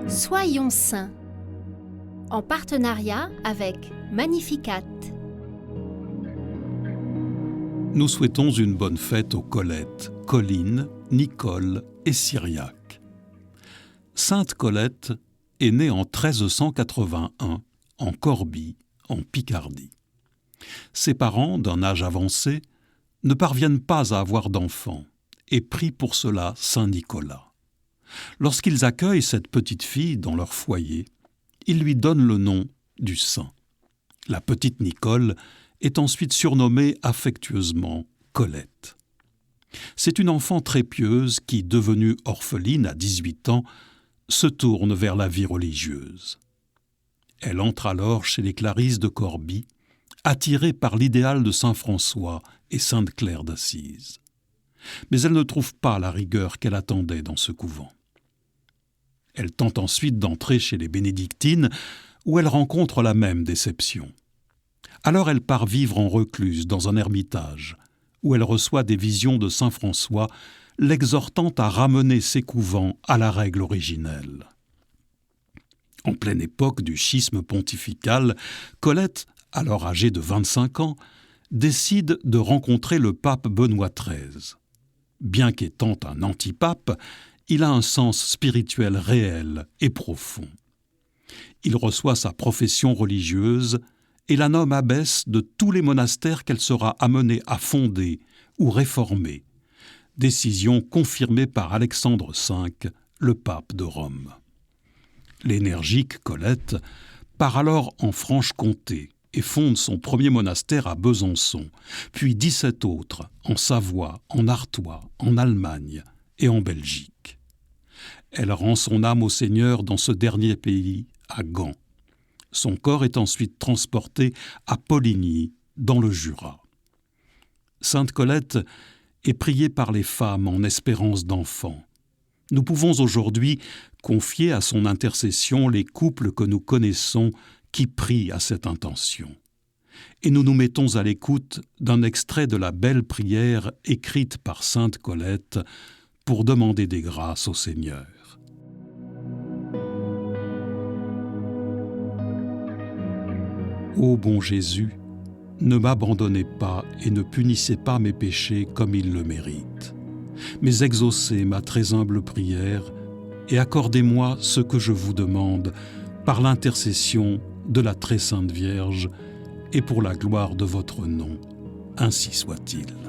Soyons saints, en partenariat avec Magnificat. Nous souhaitons une bonne fête aux Colette, Colline, Nicole et Cyriaque. Sainte Colette est née en 1381 en Corbie, en Picardie. Ses parents, d'un âge avancé, ne parviennent pas à avoir d'enfants et prient pour cela Saint Nicolas. Lorsqu'ils accueillent cette petite fille dans leur foyer, ils lui donnent le nom du saint. La petite Nicole est ensuite surnommée affectueusement Colette. C'est une enfant très pieuse qui, devenue orpheline à 18 ans, se tourne vers la vie religieuse. Elle entre alors chez les Clarisses de Corbie, attirée par l'idéal de saint François et sainte Claire d'Assise. Mais elle ne trouve pas la rigueur qu'elle attendait dans ce couvent. Elle tente ensuite d'entrer chez les bénédictines, où elle rencontre la même déception. Alors elle part vivre en recluse dans un ermitage, où elle reçoit des visions de saint François, l'exhortant à ramener ses couvents à la règle originelle. En pleine époque du schisme pontifical, Colette, alors âgée de 25 ans, décide de rencontrer le pape Benoît XIII. Bien qu'étant un antipape, il a un sens spirituel réel et profond. Il reçoit sa profession religieuse et la nomme abbesse de tous les monastères qu'elle sera amenée à fonder ou réformer, décision confirmée par Alexandre V, le pape de Rome. L'énergique Colette part alors en Franche-Comté et fonde son premier monastère à Besançon, puis 17 autres en Savoie, en Artois, en Allemagne et en Belgique. Elle rend son âme au Seigneur dans ce dernier pays, à Gand. Son corps est ensuite transporté à Poligny, dans le Jura. Sainte Colette est priée par les femmes en espérance d'enfants. Nous pouvons aujourd'hui confier à son intercession les couples que nous connaissons qui prient à cette intention. Et nous nous mettons à l'écoute d'un extrait de la belle prière écrite par Sainte Colette pour demander des grâces au Seigneur. Ô bon Jésus, ne m'abandonnez pas et ne punissez pas mes péchés comme ils le méritent, mais exaucez ma très humble prière et accordez-moi ce que je vous demande par l'intercession de la très sainte Vierge et pour la gloire de votre nom. Ainsi soit-il.